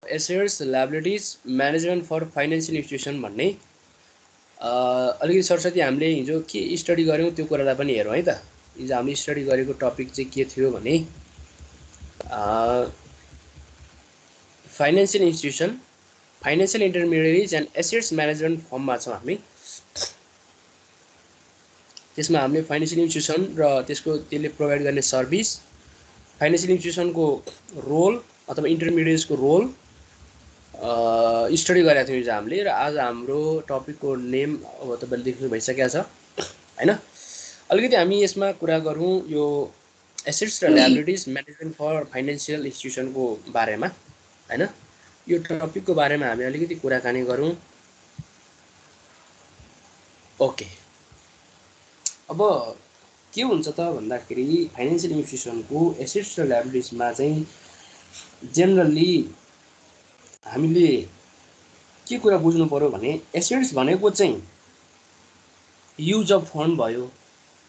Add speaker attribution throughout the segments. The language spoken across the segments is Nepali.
Speaker 1: Assets liabilities management for financial institution भन्ने अलिकति सरस्वती हामीले हिजो के स्टडी गऱ्यौँ त्यो कुरालाई पनि हेरौँ है त। हिजो हामीले स्टडी गरेको टपिक चाहिँ के थियो भने financial institution, financial intermediaries and assets management फर्ममा छौँ हामी। त्यसमा हामीले फाइनेन्सियल इन्स्टिट्युसन र त्यसले प्रोभाइड गर्ने सर्भिस, फाइनेन्सियल इन्स्टिट्युसनको रोल अथवा इन्टरमिडिएट्सको रोल स्टडी गरेका थियौँ हिजो हामीले। र आज हाम्रो टपिकको नेम अब तपाईँले देख्नु भइसकेको छ हैन। अलिकति हामी यसमा कुरा गरौँ यो एसेट्स र लायबिलिटीज म्यानेजमेन्ट फर फाइनेन्सियल इन्स्टिट्युसनको बारेमा हैन। यो टपिकको बारेमा हामी अलिकति कुराकानी गरौँ। ओके, अब के हुन्छ त भन्दाखेरि फाइनेन्सियल इन्स्टिट्युसनको एसेट्स र लायबिलिटीजमा चाहिँ जेनरली हामीले के कुरा बुझ्नु पर्यो भने एसेट्स भनेको चाहिँ युज अफ फन्ड भयो,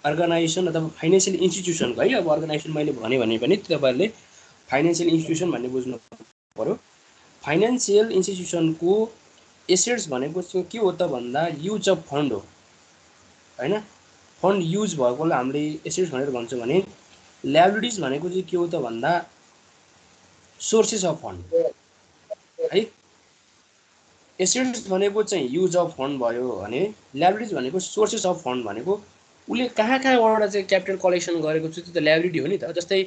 Speaker 1: अर्गनाइजेसन अथवा फाइनेन्सियल इन्स्टिट्युसनको है। अब अर्गनाइजेसन मैले भने पनि तपाईँहरूले फाइनेन्सियल इन्स्टिट्युसन भन्ने बुझ्नु पर्यो। फाइनेन्सियल इन्स्टिट्युसनको एसेट्स भनेको चाहिँ के हो त भन्दा युज अफ फन्ड हो हैन। फन्ड युज भएकोलाई हामीले एसेट्स भनेर भन्छौँ भने लायबिलिटीज भनेको चाहिँ के हो त भन्दा सोर्सेस अफ फन्ड है। एसेट्स भनेको चाहिँ युज अफ फन्ड भयो भने लायबिलिटीज भनेको सोर्सेस अफ फन्ड भनेको उसले कहाँबाट चाहिँ क्यापिटल कलेक्सन गरेको छ त्यो त लायबिलिटी हो नि त। जस्तै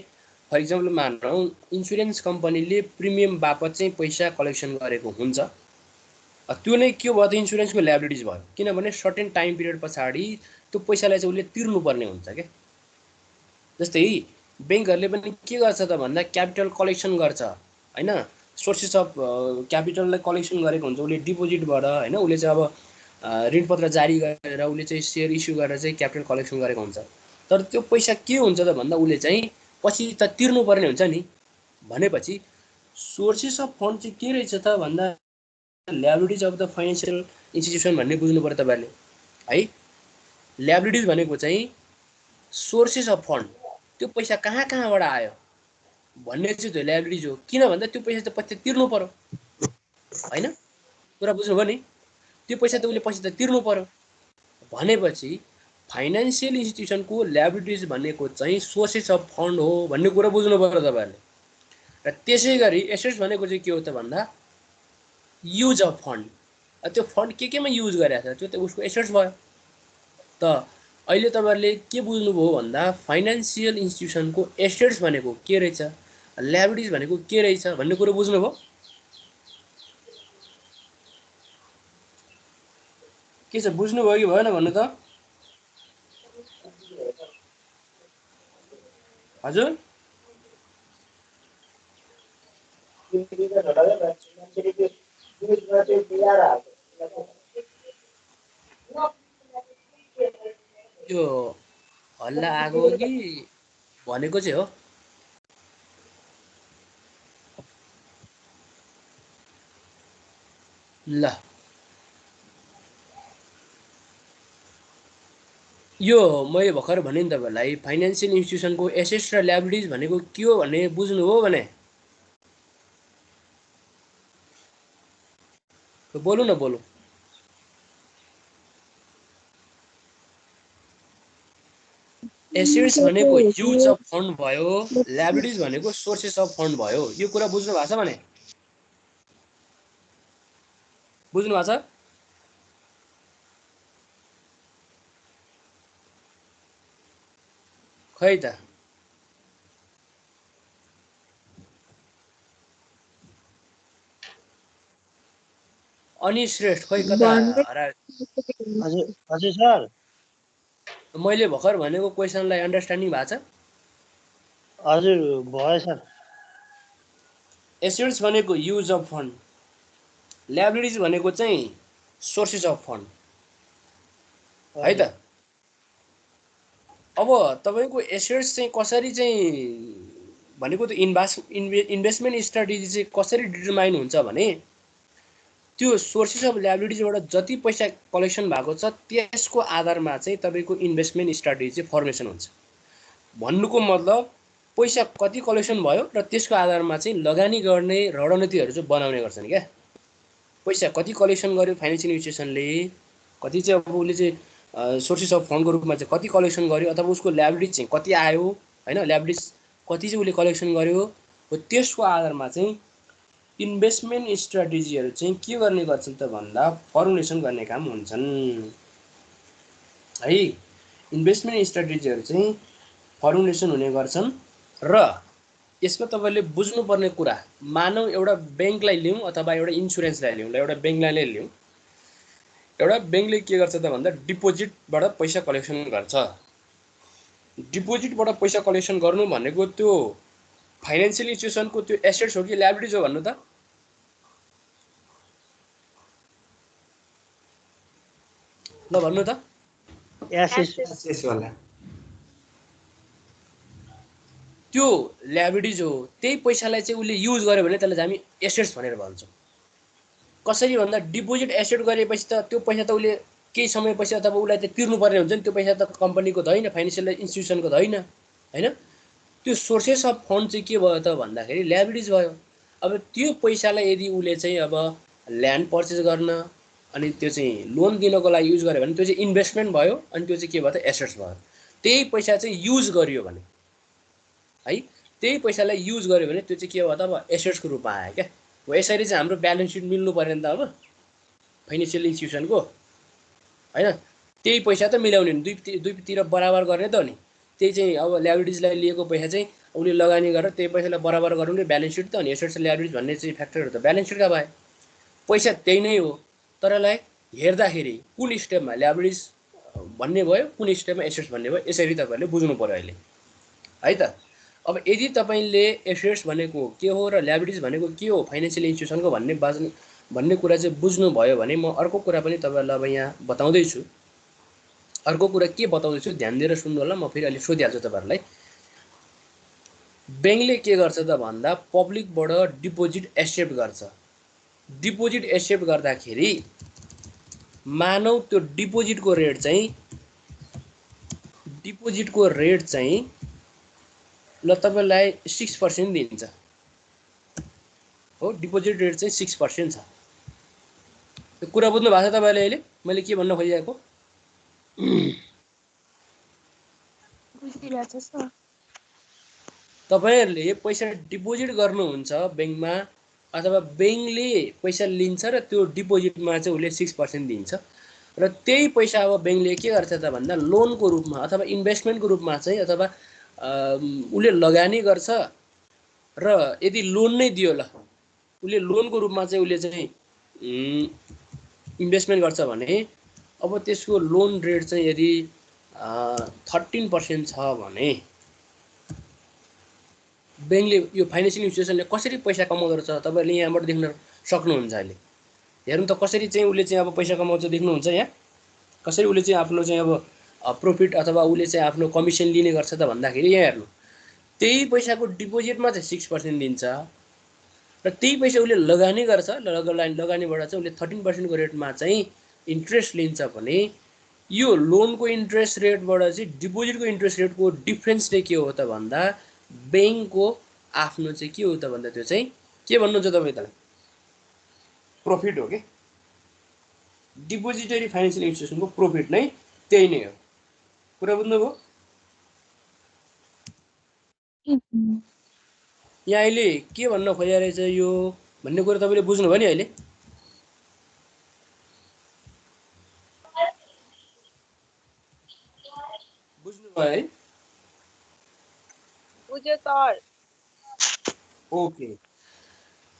Speaker 1: फर इक्जाम्पल मानौँ इन्सुरेन्स कम्पनीले प्रिमियम बापत चाहिँ पैसा कलेक्सन गरेको हुन्छ, त्यो नै के भयो त इन्सुरेन्सको लायबिलिटीज भयो। किनभने सर्टेन टाइम पिरियड पछाडि त्यो पैसालाई चाहिँ उसले तिर्नुपर्ने हुन्छ क्या। जस्तै ब्याङ्कहरूले पनि के गर्छ त भन्दा क्यापिटल कलेक्सन गर्छ हैन। सोर्सेस अफ क्यापिटललाई कलेक्सन गरेको हुन्छ उसले डिपोजिटबाट हैन। उसले चाहिँ अब ऋणपत्र जारी गरेर उसले चाहिँ सेयर इस्यु गरेर चाहिँ क्यापिटल कलेक्सन गरेको हुन्छ। तर त्यो पैसा के हुन्छ त भन्दा उसले चाहिँ पछि त तिर्नुपर्ने हुन्छ नि। भनेपछि सोर्सेस अफ फन्ड चाहिँ के रहेछ त भन्दा liabilities of the financial institution भन्ने बुझ्नु पर्यो तपाईँले है। लायबिलिटीज भनेको चाहिँ सोर्सेस अफ फन्ड, त्यो पैसा कहाँबाट आयो भन्ने चाहिँ त्यो लायबिलिटीज हो। किन भन्दा त्यो पैसा त पछि तिर्नु पर्यो हैन। कुरा बुझ्नुभयो नि, त्यो पैसा त उसले पछि त तिर्नु पर्यो। भनेपछि फाइनेन्सियल इन्स्टिट्युसनको लायबिलिटीज भनेको चाहिँ सोर्सेस अफ फन्ड हो भन्ने कुरा बुझ्नु पर्यो तपाईँहरूले। र त्यसै गरी एसेट्स भनेको चाहिँ के हो त भन्दा युज अफ फन्ड, त्यो फन्ड केमा युज गरेको छ त्यो त उसको एसेट्स भयो। त अहिले तपाईँहरूले के बुझ्नुभयो भन्दा फाइनेन्सियल इन्स्टिट्युसनको एसेट्स भनेको के रहेछ, लायबिलिटीज भनेको के रहेछ भन्ने कुरो बुझ्नुभयो। के छ बुझ्नुभयो कि भएन भन्नु त हजुर। यो हल्ला आएको हो कि भनेको चाहिँ हो। ल यो मैले भर्खर भने नि तपाईँहरूलाई फाइनेन्सियल इन्स्टिट्युसनको एसेट्स र लायबिलिटीज भनेको के हो भन्ने बुझ्नुभयो भने बोलु न बोलु। एसेट्स भनेको युज अफ फन्ड भयो, लायबिलिटीज भनेको सोर्सेस अफ फन्ड भयो। यो कुरा बुझ्नु भएको छ भने बुझ्नु भएको छ। खै त अनि श्रेष्ठ खै कता हरा।
Speaker 2: हजुर हजुर सर,
Speaker 1: मैले भर्खर भनेको क्वेसनलाई अन्डरस्ट्यान्डिङ भएको छ।
Speaker 2: हजुर भयो सर।
Speaker 1: एसेट्स भनेको युज अफ फन्ड, लायबिलिटीज भनेको चाहिँ सोर्सेस अफ फन्ड है त। अब तपाईँको एसेट्स चाहिँ कसरी चाहिँ भनेको त इन्भेस्टमेन्ट स्ट्राटेजी चाहिँ कसरी डिटरमाइन हुन्छ भने त्यो सोर्सेस अफ लायबिलिटीजबाट जति पैसा कलेक्सन भएको छ त्यसको आधारमा चाहिँ तपाईँको इन्भेस्टमेन्ट स्ट्राटेजी चाहिँ फर्मेसन हुन्छ। भन्नुको मतलब पैसा कति कलेक्सन भयो र त्यसको आधारमा चाहिँ लगानी गर्ने रणनीतिहरू चाहिँ बनाउने गर्छन् क्या। पैसा कति कलेक्सन गर्यो फाइनेन्सियल इन्स्टिट्युसनले, कति चाहिँ अब उसले चाहिँ सोर्सेस अफ फन्डको रूपमा चाहिँ कति कलेक्सन गर्यो अथवा उसको ल्याबिलिटी चाहिँ कति आयो होइन, ल्याबिलिटी कति चाहिँ उसले कलेक्सन गर्यो हो, त्यसको आधारमा चाहिँ इन्भेस्टमेन्ट स्ट्राटेजीहरू चाहिँ के गर्ने गर्छन् त भन्दा फर्मुलेसन गर्ने काम हुन्छन् है। इन्भेस्टमेन्ट स्ट्राटेजीहरू चाहिँ फर्मुलेसन हुने गर्छन् र यसमा तपाईँले बुझ्नुपर्ने कुरा, मानव एउटा ब्याङ्कलाई लिउँ अथवा एउटा इन्सुरेन्सलाई लिउँ, एउटा ब्याङ्कलाई नै लिउँ। एउटा ब्याङ्कले के गर्छ त भन्दा डिपोजिटबाट पैसा कलेक्सन गर्छ। डिपोजिटबाट पैसा कलेक्सन गर्नु भनेको त्यो फाइनेन्सियल इन्स्टिट्युसनको त्यो एसेट्स हो कि ल्याबिलिटिज हो भन्नु त? ल भन्नु त।
Speaker 2: एसेट्स
Speaker 3: वाला
Speaker 1: त्यो ल्याबिलिटिज हो। त्यही पैसालाई चाहिँ उसले युज गर्यो भने त्यसलाई हामी एसेट्स भनेर भन्छौँ। कसरी भन्दा डिपोजिट एसेट गरेपछि त त्यो पैसा त उसले केही समयपछि अथवा उसलाई त तिर्नुपर्ने हुन्छ नि, त्यो पैसा त कम्पनीको त होइन, फाइनेन्सियल इन्स्टिट्युसनको त होइन होइन। त्यो सोर्सेस अफ फन्ड चाहिँ के भयो त भन्दाखेरि ल्याबिलिटिज भयो। अब त्यो पैसालाई यदि उसले चाहिँ अब ल्यान्ड पर्चेस गर्न अनि त्यो चाहिँ लोन दिनको लागि युज गर्यो भने त्यो चाहिँ इन्भेस्टमेन्ट भयो, अनि त्यो चाहिँ के भयो त एसेट्स भयो। त्यही पैसा चाहिँ युज गरियो भने है, त्यही पैसालाई युज गर्यो भने त्यो चाहिँ के भयो त अब एसेट्सको रूपमा आयो क्या। हो यसरी चाहिँ हाम्रो ब्यालेन्स सिट मिल्नु पऱ्यो नि त अब फाइनेन्सियल इन्स्टिट्युसनको होइन। त्यही पैसा त मिलाउने नि, दुईतिर बराबर गर्ने त हो नि। त्यही चाहिँ अब ल्याबिलिटिजलाई लिएको पैसा चाहिँ उसले लगानी गरेर त्यही पैसालाई बराबर गराउने ब्यालेन्स सिट त हो नि। एसेट्स ल्याबिलिटिज भन्ने चाहिँ फ्याक्टरहरू त ब्यालेन्स सिटका भए, पैसा त्यही नै हो, तर यसलाई हेर्दाखेरि कुन स्टेपमा ल्याबिलिटिज भन्ने भयो, कुन स्टेपमा एसेट्स भन्ने भयो, यसरी तपाईँहरूले बुझ्नु पऱ्यो अहिले है त। अब यदि तपाईँले एसेट्स भनेको के हो र ल्याबिलिटिज भनेको के हो फाइनेन्सियल इन्स्टिट्युसनको भन्ने कुरा चाहिँ बुझ्नुभयो भने म अर्को कुरा पनि तपाईँहरूलाई अब यहाँ बताउँदैछु। अर्को कुरा के बताउँदैछु ध्यान दिएर सुन्नु होला, म फेरि अहिले सोधिहाल्छु तपाईँहरूलाई। ब्याङ्कले के गर्छ त भन्दा पब्लिकबाट डिपोजिट एक्सेप्ट गर्छ। डिपोजिट एक्सेप्ट गर्दाखेरि मानव त्यो डिपोजिटको रेट चाहिँ ल तपाईँलाई 6% दिन्छ हो। डिपोजिट रेट चाहिँ 6% छ। त्यो कुरा बुझ्नु भएको छ तपाईँले अहिले मैले के भन्न खोजिरहेको? तपाईँहरूले पैसा डिपोजिट गर्नुहुन्छ ब्याङ्कमा अथवा ब्याङ्कले पैसा लिन्छ र त्यो डिपोजिटमा चाहिँ उसले 6% दिन्छ र त्यही पैसा अब ब्याङ्कले के गर्छ त भन्दा लोनको रूपमा अथवा इन्भेस्टमेन्टको रूपमा चाहिँ अथवा उसले लगानी गर्छ र यदि लोन नै दियो, ल उसले लोनको रूपमा चाहिँ उसले चाहिँ इन्भेस्टमेन्ट गर्छ भने अब त्यसको लोन रेट चाहिँ यदि 13% छ भने ब्याङ्कले यो फाइनेन्सियल इन्स्टिट्युसनले कसरी पैसा कमाउँदो रहेछ तपाईँहरूले यहाँबाट देख्न सक्नुहुन्छ। अहिले हेर्नु त कसरी चाहिँ उसले चाहिँ अब पैसा कमाउँछ देख्नुहुन्छ यहाँ, कसरी उसले चाहिँ आफ्नो चाहिँ अब प्रॉफिट अथवा उसले चाहिँ आफ्नो कमिसन लिने गर्छ त भन्दाखेरि यहाँ हेर्नु, त्यही पैसाको डिपोजिटमा चाहिँ 6% दिन्छ र त्यही पैसा उसले लगानी गर्छ, लगानीबाट चाहिँ उसले 13% को रेटमा चाहिँ इन्ट्रेस्ट लिन्छ भने यो लोनको इन्ट्रेस्ट रेटबाट चाहिँ डिपोजिटको इन्ट्रेस्ट रेटको डिफ्रेन्स चाहिँ के हो त भन्दा ब्याङ्कको आफ्नो चाहिँ के हो त भन्दा त्यो चाहिँ के भन्नुहुन्छ तपाईँ त प्रॉफिट हो कि। डिपोजिटरी फाइनेन्सियल इन्स्टिट्युसनको प्रॉफिट नै त्यही नै हो। कुरा बुझ्नुभयो? यहाँ अहिले के भन्न खोजेको रहेछ यो भन्ने कुरा तपाईँले बुझ्नुभयो नि अहिले? बुझ्नुभयो है?
Speaker 4: बुझ्यो सर।
Speaker 1: ओके,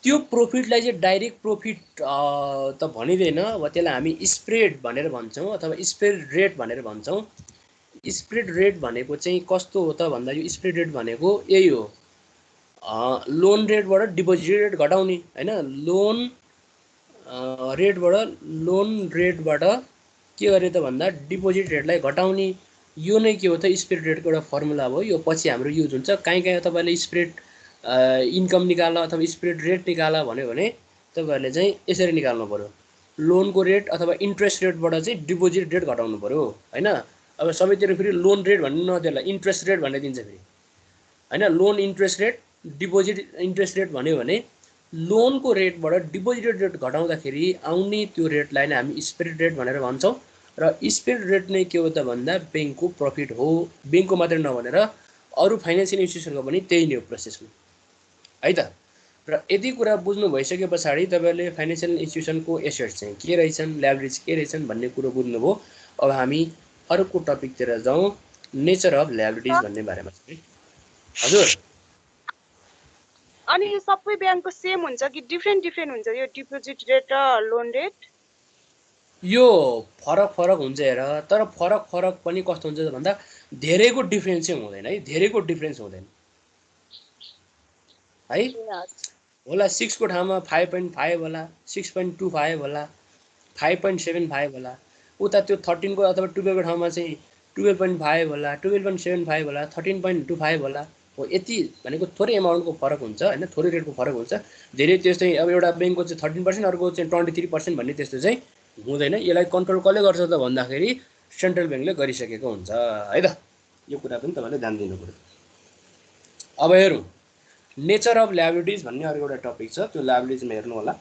Speaker 1: त्यो प्रॉफिटलाई चाहिँ डाइरेक्ट प्रॉफिट त भनिदैन, अब त्यसलाई हामी स्प्रेड भनेर भन्छौँ अथवा स्प्रेड रेट भनेर भन्छौँ। स्प्रेड रेट भनेको चाहिँ कस्तो हो त भन्दा यो स्प्रेड रेट भनेको यही हो, लोन रेटबाट डिपोजिट रेट घटाउने होइन। लोन रेटबाट के गर्ने त भन्दा डिपोजिट रेटलाई घटाउने, यो नै के हो त स्प्रेड रेटको एउटा फर्मुला हो। यो पछि हाम्रो युज हुन्छ। कहीँ तपाईँले स्प्रेड इन्कम निकाल्न अथवा स्प्रेड रेट निकाल्न भन्यो भने तपाईँहरूले चाहिँ यसरी निकाल्नु पऱ्यो, लोनको रेट अथवा इन्ट्रेस्ट रेटबाट चाहिँ डिपोजिट रेट घटाउनु पऱ्यो होइन। अब सबैतिर फेरि लोन रेट भन्नु नदेला, इन्ट्रेस्ट रेट भन्ने दिन्छ फेरि हैन। Loan interest rate, deposit interest rate भन्यो भने लोनको रेटबाट डिपोजिटेड रेट घटाउँदाखेरि आउने त्यो रेटलाई नै हामी स्प्रेड रेट भनेर भन्छौँ। र स्प्रेड रेट नै के हो त भन्दा ब्याङ्कको प्रफिट हो। ब्याङ्कको मात्रै नभनेर अरू फाइनेन्सियल इन्स्टिट्युसनको पनि त्यही नै हो प्रोसेसमा, है त। र यदि कुरा बुझ्नु भइसके पछाडि तपाईँहरूले फाइनेन्सियल इन्स्टिट्युसनको एसेट्स चाहिँ के रहेछन्, ल्याबरेज के रहेछन् भन्ने कुरो बुझ्नुभयो। अब हामी अर्को टपिकतिर जाउँ, नेचर अफ ल्याबरेटिज भन्ने बारेमा चाहिँ। हजुर,
Speaker 3: अनि यो सबै ब्याङ्कको सेम हुन्छ कि डिफ्रेन्ट डिफ्रेन्ट हुन्छ यो डिपोजिट रेट र लोन रेट?
Speaker 1: यो फरक फरक हुन्छ हेर, तर फरक फरक पनि कस्तो हुन्छ भन्दा धेरैको डिफ्रेन्स चाहिँ हुँदैन है, धेरैको डिफ्रेन्स हुँदैन है। होला 6 को ठाउँमा 5.5 होला, 6.25 होला, 5.75 होला। उता त्यो 13 को अथवा 12 को ठाउँमा चाहिँ 12.5 होला, 12.75 होला, 13.25 होला। हो, यति भनेको थोरै एमाउन्टको फरक हुन्छ हैन, थोरै रेटको फरक हुन्छ। धेरै त्यस्तै अब एउटा ब्याङ्कको चाहिँ 13%, अर्को चाहिँ 23% भन्ने त्यस्तो चाहिँ हुँदैन। यसलाई कन्ट्रोल कसले गर्छ त भन्दाखेरि सेन्ट्रल ब्याङ्कले गरिसकेको हुन्छ है त। यो कुरा पनि तपाईँले ध्यान दिनु पर्यो। अब हेरौँ, नेचर अफ ल्याबिलिटिज भन्ने अर्को एउटा टपिक छ, त्यो ल्याबिलिटिजमा हेर्नु होला।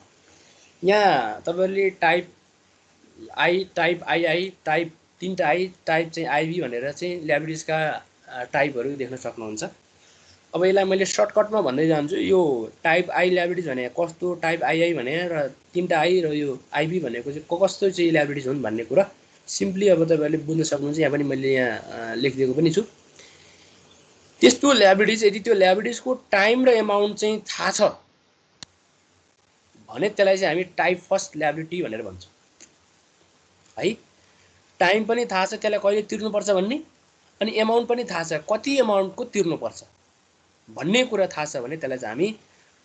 Speaker 1: यहाँ तपाईँले type I, type II, type 3टा आई, टाइप चाहिँ आइबी भनेर चाहिँ ल्याबिलिटिजका टाइपहरू देख्न सक्नुहुन्छ। अब यसलाई मैले सर्टकटमा भन्दै जान्छु। यो टाइप आई ल्याबिलिटिज भने कस्तो, टाइप आइआई भने र 3टा आई र यो आइबी भनेको चाहिँ कस्तो चाहिँ ल्याबिलिटिज हुन् भन्ने कुरा सिम्पली अब तपाईँहरूले बुझ्न सक्नुहुन्छ। यहाँ पनि मैले यहाँ लेखिदिएको पनि छु। त्यस्तो ल्याबिलिटिज, यदि त्यो ल्याबिलिटिजको टाइम र एमाउन्ट चाहिँ थाहा छ भने त्यसलाई चाहिँ हामी टाइप फर्स्ट ल्याबिलिटी भनेर भन्छौँ है। टाइम पनि थाहा छ त्यसलाई कहिले तिर्नुपर्छ भन्ने, अनि एमाउन्ट पनि थाहा छ कति एमाउन्टको तिर्नुपर्छ भन्ने कुरा थाहा छ भने त्यसलाई चाहिँ हामी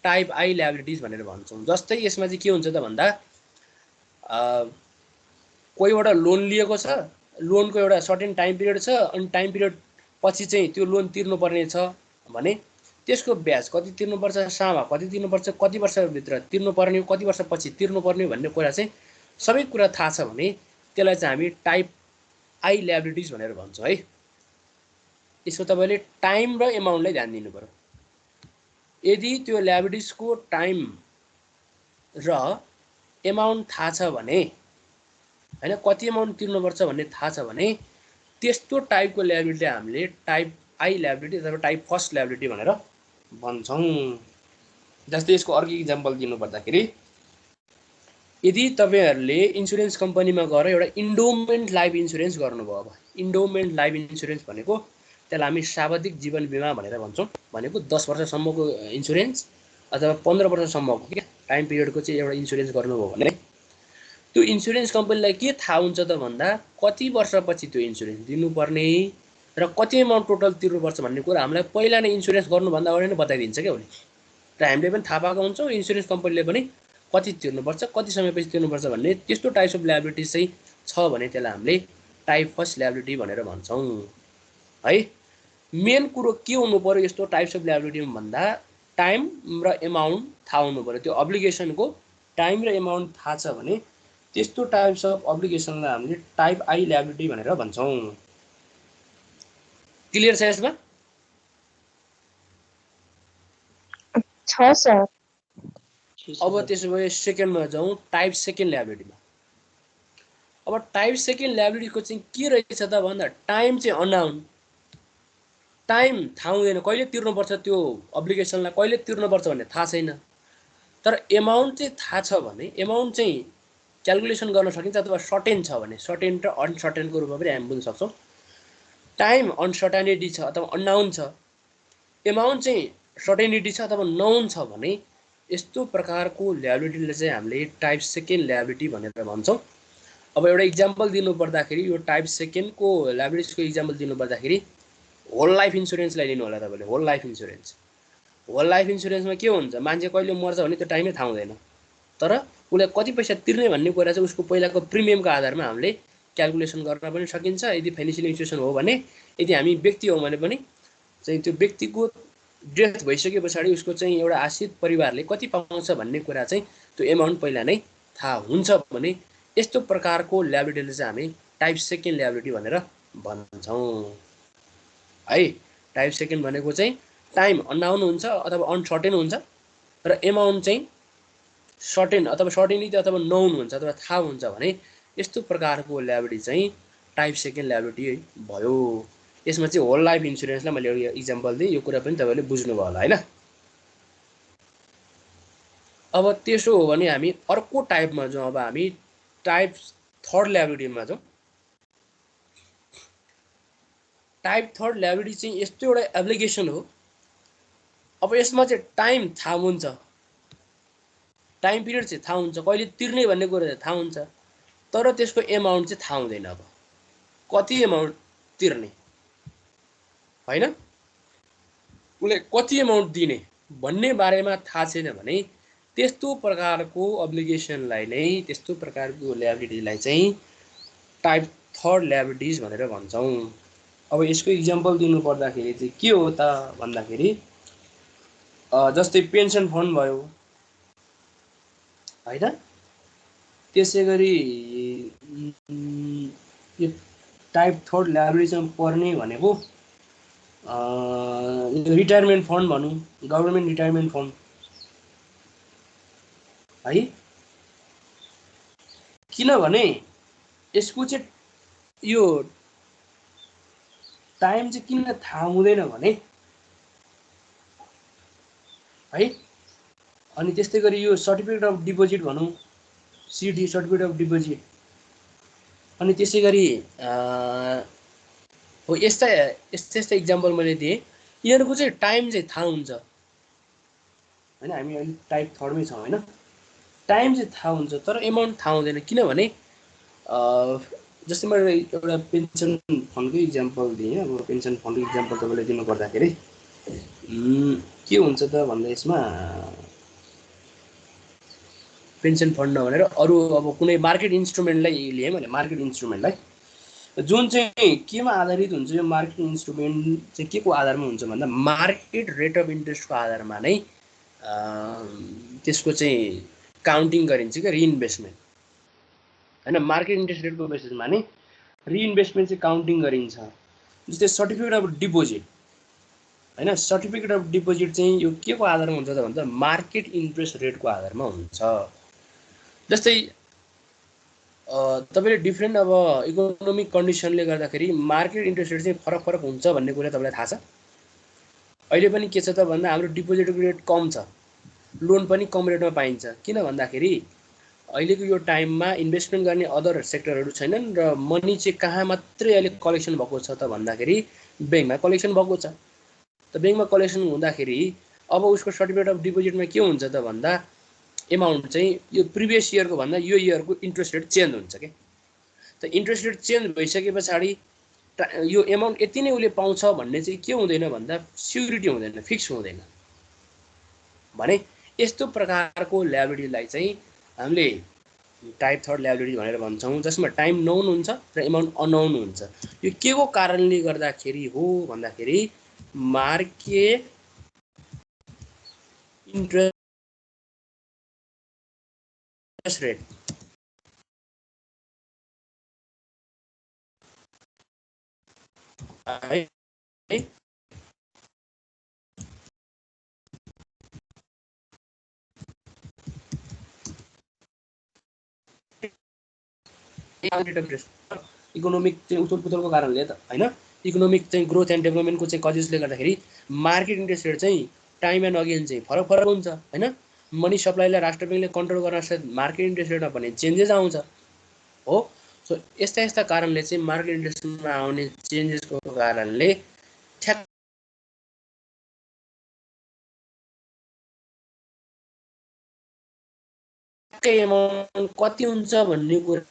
Speaker 1: टाइप आई ल्याबिलिटिज भनेर भन्छौँ। जस्तै यसमा चाहिँ के हुन्छ त भन्दा कोहीबाट लोन लिएको छ, लोनको एउटा सर्टेन टाइम पिरियड छ, अनि टाइम पिरियड पछि चाहिँ त्यो लोन तिर्नुपर्ने छ भने त्यसको ब्याज कति तिर्नुपर्छ, सामा कति तिर्नुपर्छ, कति वर्षभित्र तिर्नुपर्ने, कति वर्षपछि तिर्नुपर्ने भन्ने कुरा चाहिँ सबै कुरा थाहा छ भने त्यसलाई चाहिँ हामी टाइप आई ल्याबिलिटिज भनेर भन्छौँ है। यसको तपाईँले टाइम र एमाउन्टलाई ध्यान दिनु पर्यो। यदि त्यो ल्याबिलिटिजको टाइम र एमाउन्ट थाहा छ भने हैन, कति एमाउन्ट तिर्नुपर्छ भन्ने थाहा छ भने त्यस्तो टाइपको ल्याबिलिटी हामीले टाइप आई ल्याबिलिटी अथवा टाइप फर्स्ट ल्याबिलिटी भनेर भन्छौँ। जस्तै यसको अर्को इक्जाम्पल दिनुपर्दाखेरि, यदि तपाईँहरूले इन्सुरेन्स कम्पनीमा गएर एउटा इन्डोमेन्ट लाइफ इन्सुरेन्स गर्नुभयो, अब इन्डोमेन्ट लाइफ इन्सुरेन्स भनेको त्यसलाई हामी सावधिक जीवन बिमा भनेर भन्छौँ। भनेको 10 वर्षसम्मको इन्सुरेन्स अथवा 15 वर्षसम्मको के टाइम पिरियडको चाहिँ एउटा इन्सुरेन्स गर्नुभयो भने त्यो इन्सुरेन्स कम्पनीलाई के थाहा हुन्छ त भन्दा कति वर्षपछि त्यो इन्सुरेन्स दिनुपर्ने र कति एमाउन्ट टोटल तिर्नुपर्छ भन्ने कुरा हामीलाई पहिला नै इन्सुरेन्स गर्नुभन्दा अगाडि नै बताइदिन्छ क्या उसले। र हामीले पनि थाहा पाएको हुन्छौँ, इन्सुरेन्स कम्पनीले पनि कति तिर्नुपर्छ, कति समयपछि तिर्नुपर्छ भन्ने त्यस्तो टाइप्स अफ ल्याबिलिटिज चाहिँ छ भने त्यसलाई हामीले टाइप फर्स्ट ल्याबिलिटी भनेर भन्छौँ है। मेन कुरो के हुनु पर्यो यस्तो टाइप्स अफ ल्याबिलिटीमा भन्दा टाइम र एमाउन्ट थाहा हुनु पर्यो। त्यो अब्लिगेसनको टाइम र एमाउन्ट थाहा छ भने त्यस्तो टाइप्स अफ अब्लिगेसनलाई हामीले टाइप आई ल्याबिलिटी भनेर भन्छौँ। क्लियर छ यसमा?
Speaker 4: छ सर।
Speaker 1: अब त्यसो भए सेकेन्डमा जाउँ, टाइप सेकेन्ड ल्याबिलिटीमा। अब टाइप सेकेन्ड ल्याबिलिटीको चाहिँ के रहेछ त भन्दा टाइम चाहिँ अननाउन, टाइम थाहा हुँदैन, कहिले तिर्नुपर्छ त्यो अब्लिगेसनलाई कहिले तिर्नुपर्छ भन्ने थाहा छैन। तर एमाउन्ट चाहिँ थाहा छ भने एमाउन्ट चाहिँ क्यालकुलेसन गर्न सकिन्छ, अथवा सर्टेन छ भने सर्टेन र अनसर्टेनको रूपमा पनि हामी बुझ्न सक्छौँ। टाइम अनसर्टेनिटी छ अथवा अननाउन छ, एमाउन्ट चाहिँ सर्टेनिटी छ अथवा नाउन छ भने यस्तो प्रकारको ल्याबिलिटीलाई चाहिँ हामीले टाइप सेकेन्ड ल्याबिलिटी भनेर भन्छौँ। अब एउटा इक्जाम्पल दिनु पर्दाखेरि यो टाइप सेकेन्डको ल्याबिलिटीको इक्जाम्पल दिनु पर्दाखेरि होल लाइफ इन्सुरेन्सलाई लिनु होला तपाईँले। Whole life insurance, whole life इन्सुरेन्समा के हुन्छ, मान्छे कहिले मर्छ भने त्यो टाइमै थाहा हुँदैन, तर उसलाई कति पैसा तिर्ने भन्ने कुरा चाहिँ उसको पहिलाको प्रिमियमको आधारमा हामीले क्यालकुलेसन गर्न पनि सकिन्छ। यदि फाइनेन्सियल इन्स्टिट्युसन हो भने, यदि हामी व्यक्ति हौँ भने पनि चाहिँ त्यो व्यक्तिको डेथ भइसके पछाडि उसको चाहिँ एउटा आश्रित परिवारले कति पाउँछ भन्ने कुरा चाहिँ त्यो एमाउन्ट पहिला नै थाहा हुन्छ भने यस्तो प्रकारको ल्याबिलिटीले चाहिँ हामी टाइप सेकेन्ड ल्याबिलिटी भनेर भन्छौँ है। टाइप सेकेन्ड भनेको चाहिँ टाइम अननाउन हुन्छ अथवा अनसर्टेन हुन्छ र एमाउन्ट चाहिँ सर्टेन अथवा सर्टेनिटी अथवा नोन हुन्छ अथवा थाहा हुन्छ भने यस्तो प्रकारको ल्याबिलिटी चाहिँ टाइप सेकेन्ड ल्याबिलिटी भयो। यसमा चाहिँ होल लाइफ इन्सुरेन्सलाई मैले एउटा इक्जाम्पल दिएँ, यो कुरा पनि तपाईँले बुझ्नुभयो होला होइन। अब त्यसो हो भने हामी अर्को टाइपमा जाउँ। अब हामी टाइप थर्ड ल्याबिलिटीमा जाउँ। टाइप थर्ड ल्याबिलिटी चाहिँ यस्तो एउटा एप्लिकेसन हो। अब यसमा चाहिँ टाइम थाहा हुन्छ, टाइम पिरियड चाहिँ थाहा हुन्छ, कहिले तिर्ने भन्ने कुरा चाहिँ थाहा हुन्छ, तर त्यसको एमाउन्ट चाहिँ थाहा हुँदैन। अब कति एमाउन्ट तिर्ने होइन, उसले कति एमाउन्ट दिने भन्ने बारेमा थाहा छैन भने त्यस्तो प्रकारको अब्लिगेसनलाई नै, त्यस्तो प्रकारको ल्याबिलिटीलाई चाहिँ टाइप थर्ड ल्याबिलिटिज भनेर भन्छौँ। अब यसको इक्जाम्पल दिनु पर्दाखेरि चाहिँ के हो त भन्दाखेरि जस्तै पेन्सन फन्ड भयो होइन, त्यसै गरी यो टाइप थर्ड ल्याबिलिटीमा पर्ने भनेको रिटायरमेन्ट फन्ड भनौँ, गभर्मेन्ट रिटायरमेन्ट फन्ड है। किनभने यसको चाहिँ यो टाइम चाहिँ किन थाहा हुँदैन भने है। अनि त्यस्तै गरी यो सर्टिफिकेट अफ डिपोजिट भनौँ, सिडी सर्टिफिकेट अफ डिपोजिट, अनि त्यसै गरी हो यस्ता यस्ता इक्जाम्पल मैले दिएँ। यिनीहरूको चाहिँ टाइम चाहिँ थाहा हुन्छ होइन, हामी अहिले टाइप थर्डमै छौँ होइन। टाइम चाहिँ थाहा हुन्छ तर एमाउन्ट थाहा हुँदैन। किनभने जस्तै मैले एउटा पेन्सन फन्डको इक्जाम्पल दिएँ। अब पेन्सन फन्डको इक्जाम्पल तपाईँले दिनु पर्दाखेरि के हुन्छ त भन्दा यसमा पेन्सन फन्ड नभनेर अरू अब कुनै मार्केट इन्स्ट्रुमेन्टलाई लिएँ मैले। मार्केट इन्स्ट्रुमेन्टलाई जुन चाहिँ केमा आधारित हुन्छ, यो मार्केट इन्स्ट्रुमेन्ट चाहिँ के को आधारमा हुन्छ भन्दा मार्केट रेट अफ इन्ट्रेस्टको आधारमा नै त्यसको चाहिँ काउन्टिङ गरिन्छ क्या, रिइन्भेस्टमेन्ट होइन। मार्केट इन्ट्रेस्ट रेटको बेसिसमा नै रिइन्भेस्टमेन्ट चाहिँ काउन्टिङ गरिन्छ। जस्तै सर्टिफिकेट अफ डिपोजिट होइन, सर्टिफिकेट अफ डिपोजिट चाहिँ यो के को आधारमा हुन्छ त भन्दा मार्केट इन्ट्रेस्ट रेटको आधारमा हुन्छ। जस्तै तपाईँले डिफ्रेन्ट अब इकोनोमिक कन्डिसनले गर्दाखेरि मार्केट इन्ट्रेस्ट रेट चाहिँ फरक फरक हुन्छ भन्ने कुरा तपाईँलाई थाहा छ। अहिले पनि के छ त भन्दा हाम्रो डिपोजिटको रेट कम छ, लोन पनि कम रेटमा पाइन्छ। किन भन्दाखेरि अहिलेको यो टाइममा इन्भेस्टमेन्ट गर्ने अदर सेक्टरहरू छैनन् र मनी चाहिँ कहाँ मात्रै अहिले कलेक्सन भएको छ त भन्दाखेरि ब्याङ्कमा कलेक्सन भएको छ। त ब्याङ्कमा कलेक्सन हुँदाखेरि अब उसको सर्टिफिकेट अफ डिपोजिटमा के हुन्छ त भन्दा एमाउन्ट चाहिँ यो प्रिभियस इयरको भन्दा यो इयरको इन्ट्रेस्ट रेट चेन्ज हुन्छ क्या। त इन्ट्रेस्ट रेट चेन्ज भइसके पछाडि यो एमाउन्ट यति नै उसले पाउँछ भन्ने चाहिँ के हुँदैन भन्दा स्युरिटी हुँदैन, फिक्स हुँदैन। भने यस्तो प्रकारको ल्याबिलिटीलाई चाहिँ हामीले टाइप थर्ड ल्याबिलिटी भनेर भन्छौँ, जसमा टाइम नोन हुन्छ र एमाउन्ट अननोन हुन्छ। यो के को कारणले गर्दाखेरि हो भन्दाखेरि मार्केट इन्ट्रेस्ट रेट है। इकोनोमिक चाहिँ उथलपुथलको कारणले त होइन, इकोनोमिक चाहिँ ग्रोथ एन्ड डेभलपमेन्टको चाहिँ कजेसले गर्दाखेरि मार्केट इन्ट्रेस्ट रेट चाहिँ टाइम एन्ड अगेन चाहिँ फरक फरक हुन्छ होइन। मनी सप्लाईलाई राष्ट्र ब्याङ्कले कन्ट्रोल गर्न साथ मार्केट इन्ट्रेस्ट रेटमा पनि चेन्जेस आउँछ हो। सो यस्ता यस्ता कारणले चाहिँ मार्केट इन्ट्रेस्टमा आउने चेन्जेसको कारणले ठ्याक्कै एमाउन्ट कति हुन्छ भन्ने कुरा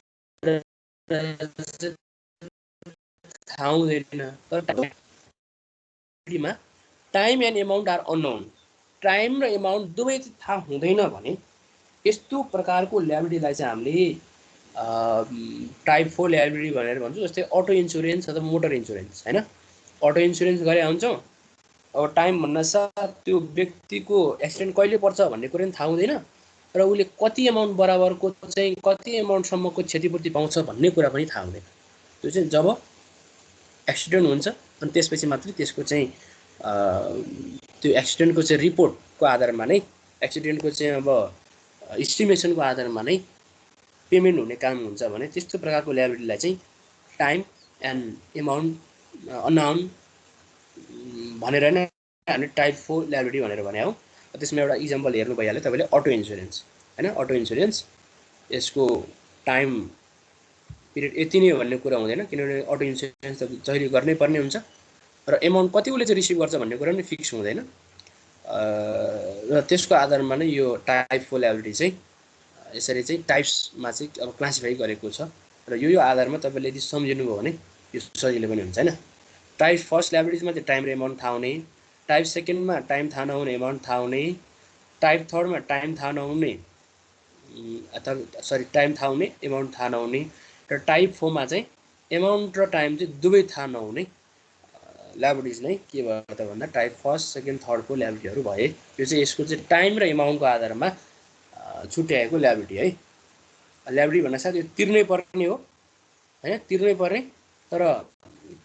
Speaker 1: थाहा हुँदैन। तर time and amount are unknown, time र एमाउन्ट दुवै थाहा हुँदैन भने यस्तो प्रकारको ल्याबिलिटीलाई चाहिँ हामीले टाइप 4 ल्याबिलिटी भनेर भन्छौँ। जस्तै अटो इन्सुरेन्स अथवा मोटर इन्सुरेन्स होइन। अटो इन्सुरेन्स गरे आउँछौँ, अब टाइम भन्न साथ त्यो व्यक्तिको एक्सिडेन्ट कहिले पर्छ भन्ने कुरा पनि थाहा हुँदैन र उसले कति एमाउन्ट बराबरको चाहिँ कति एमाउन्टसम्मको क्षतिपूर्ति पाउँछ भन्ने कुरा पनि थाहा हुँदैन। त्यो चाहिँ जब एक्सिडेन्ट हुन्छ अनि त्यसपछि मात्रै त्यसको चाहिँ त्यो एक्सिडेन्टको चाहिँ रिपोर्टको आधारमा नै एक्सिडेन्टको चाहिँ अब इस्टिमेसनको आधारमा नै पेमेन्ट हुने काम हुन्छ भने त्यस्तो प्रकारको ल्याबिलिटीलाई चाहिँ टाइम एन्ड एमाउन्ट अनाउन भनेर नै हामीले टाइप 4 ल्याबिलिटी भनेर भने हो। त्यसमा एउटा इक्जाम्पल हेर्नु भइहाल्यो तपाईँले अटो इन्सुरेन्स हैन। अटो इन्सुरेन्स यसको टाइम पिरियड यति नै हो भन्ने कुरा हुँदैन, किनभने अटो इन्सुरेन्स त जहिले गर्नै पर्ने हुन्छ र एमाउन्ट कति उसले चाहिँ रिसिभ गर्छ भन्ने कुरा पनि फिक्स हुँदैन र त्यसको आधारमा नै यो टाइप 4 ल्याबिलिटी चाहिँ यसरी चाहिँ टाइप्समा चाहिँ अब क्लासिफाई गरेको छ र यो आधारमा तपाईँले यदि सम्झिनु भयो भने यो सजिलो पनि हुन्छ हैन। टाइप फर्स्ट ल्याबिलिटीमा चाहिँ टाइम र एमाउन्ट थाहा हुने, टाइप सेकेन्डमा टाइम थाहा नहुने एमाउन्ट थाहा हुने, टाइप थर्डमा टाइम थाहा नहुने अथवा सरी टाइम थाहा हुने एमाउन्ट थाहा नहुने र टाइप 4 मा चाहिँ एमाउन्ट र टाइम चाहिँ दुवै थाहा नहुने ल्याबिलिटिज नै के भयो त भन्दा टाइप फर्स्ट सेकेन्ड थर्डको ल्याबिलिटीहरू भए। यो चाहिँ यसको चाहिँ टाइम र एमाउन्टको आधारमा छुट्याएको ल्याबिलिटी है। ल्याबिलिटी भन्नासाथ यो तिर्नै पर्ने हो हैन, तिर्नै पर्ने, तर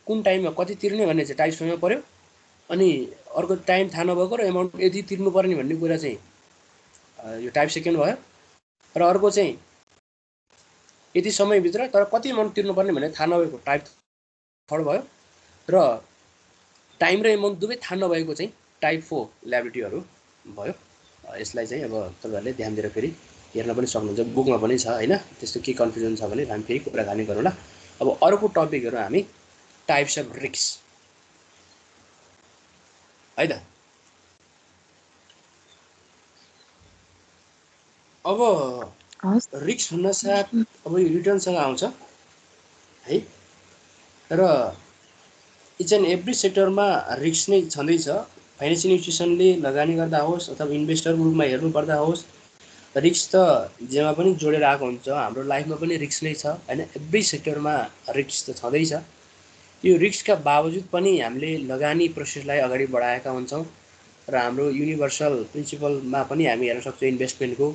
Speaker 1: कुन टाइममा कति तिर्ने भन्ने चाहिँ टाइप 4 मा पर्यो। अनि अर्को टाइम थाहा नभएको र एमाउन्ट यदि तिर्नुपर्ने भन्ने कुरा चाहिँ यो टाइप सेकेन्ड भयो र अर्को चाहिँ यति समयभित्र तर कति एमाउन्ट तिर्नुपर्ने भन्ने थाहा नभएको टाइप थर्ड भयो र टाइम र एमाउन्ट दुवै थाहा नभएको चाहिँ टाइप 4 ल्याबिलिटीहरू भयो। यसलाई चाहिँ अब तपाईँहरूले ध्यान दिएर फेरि हेर्न पनि सक्नुहुन्छ, बुकमा पनि छ हैन। त्यस्तो के कन्फ्युजन छ भने हामी फेरि कुराकानी गरौँला। अब अर्को टपिकहरू हामी टाइप्स अफ रिस्क है त। अब रिस्क भन्नासाथ अब यो रिटर्नसँग आउँछ है र इच एन्ड एभ्री सेक्टरमा रिस्क नै छँदैछ। फाइनेन्सियल इन्स्टिट्युसनले लगानी गर्दा होस् अथवा इन्भेस्टरको रूपमा हेर्नु पर्दा होस्, रिस्क त जेमा पनि जोडेर आएको हुन्छ। हाम्रो लाइफमा पनि रिस्क नै छ हैन, एभ्री सेक्टरमा रिस्क त छँदैछ। यो रिस्कका बावजुद पनि हामीले लगानी प्रोसेसलाई अगाडि बढाएका हुन्छौँ र हाम्रो युनिभर्सल प्रिन्सिपलमा पनि हामी हेर्न सक्छौँ इन्भेस्टमेन्टको,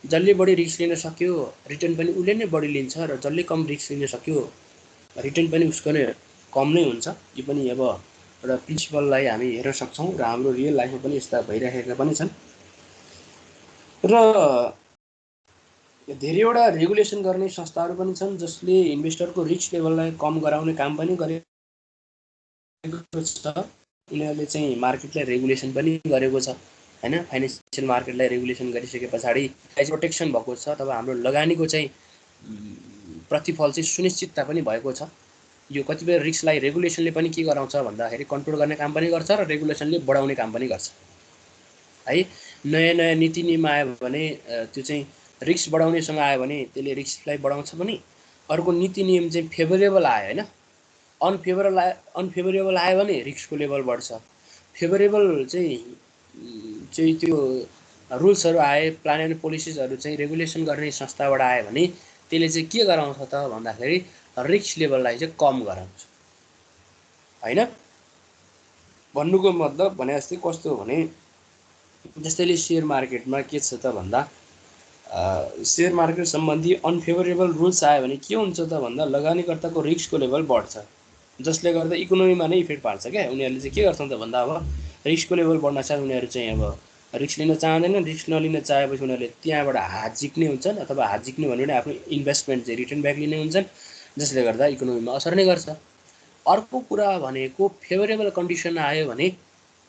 Speaker 1: जसले बढी रिस्क लिन सक्यो रिटर्न पनि उसले नै बढी लिन्छ र जसले कम रिस्क लिन सक्यो रिटर्न पनि उसको नै कम नै हुन्छ। यो पनि अब एउटा प्रिन्सिपललाई हामी हेर्न सक्छौँ र हाम्रो रियल लाइफमा पनि यस्ता भइरहेका पनि छन् र धेरैवटा रेगुलेसन गर्ने संस्थाहरू पनि छन् जसले इन्भेस्टरको रिस्क लेभललाई कम गराउने काम पनि गरेको छ। उनीहरूले चाहिँ मार्केटलाई रेगुलेसन पनि गरेको छ हैन। फाइनेन्सियल मार्केटलाई रेगुलेसन गरिसके पछाडि प्रोटेक्सन भएको छ, तब हाम्रो लगानीको चाहिँ प्रतिफल चाहिँ सुनिश्चितता पनि भएको छ। यो कतिपय रिस्कलाई रेगुलेसनले पनि के गराउँछ भन्दाखेरि कन्ट्रोल गर्ने काम पनि गर्छ र रेगुलेसनले बढाउने काम पनि गर्छ है। नयाँ नयाँ नीति नियम आयो भने त्यो चाहिँ रिस्क बढाउनेसँग आयो भने त्यसले रिस्कलाई बढाउँछ पनि। अर्को नीति नियम चाहिँ फेभरेबल आयो हैन, अनफेभरेबल आयो भने रिस्कको लेभल बढ्छ। फेभरेबल चाहिँ त्यो रुल्सहरू आए, प्लान एन्ड पोलिसिजहरू चाहिँ रेगुलेसन गर्ने संस्थाबाट आयो भने त्यसले चाहिँ के गराउँछ त भन्दाखेरि रिस्क लेभललाई चाहिँ कम गराउँछ हैन। भन्नुको मतलब भने जस्तै कस्तो हो भने जस्तैले सेयर मार्केटमा के छ त भन्दा सेयर मार्केट सम्बन्धी अनफेभरेबल रुल्स आयो भने के हुन्छ त भन्दा लगानीकर्ताको रिस्कको लेभल बढ्छ, जसले गर्दा इकोनोमीमा नै इफेक्ट पार्छ क्या। उनीहरूले चाहिँ के गर्छन् त भन्दा अब रिस्कको लेभल बढ्न साथ उनीहरू चाहिँ अब रिस्क लिन चाहँदैन। रिस्क नलिन चाहेपछि उनीहरूले त्यहाँबाट हात जिक्ने हुन्छन् अथवा हात जिक्ने भन्यो भने आफ्नो इन्भेस्टमेन्ट चाहिँ रिटर्न ब्याक लिने हुन्छन्, जसले गर्दा इकोनोमीमा असर नै गर्छ। अर्को कुरा भनेको फेभरेबल कन्डिसन आयो भने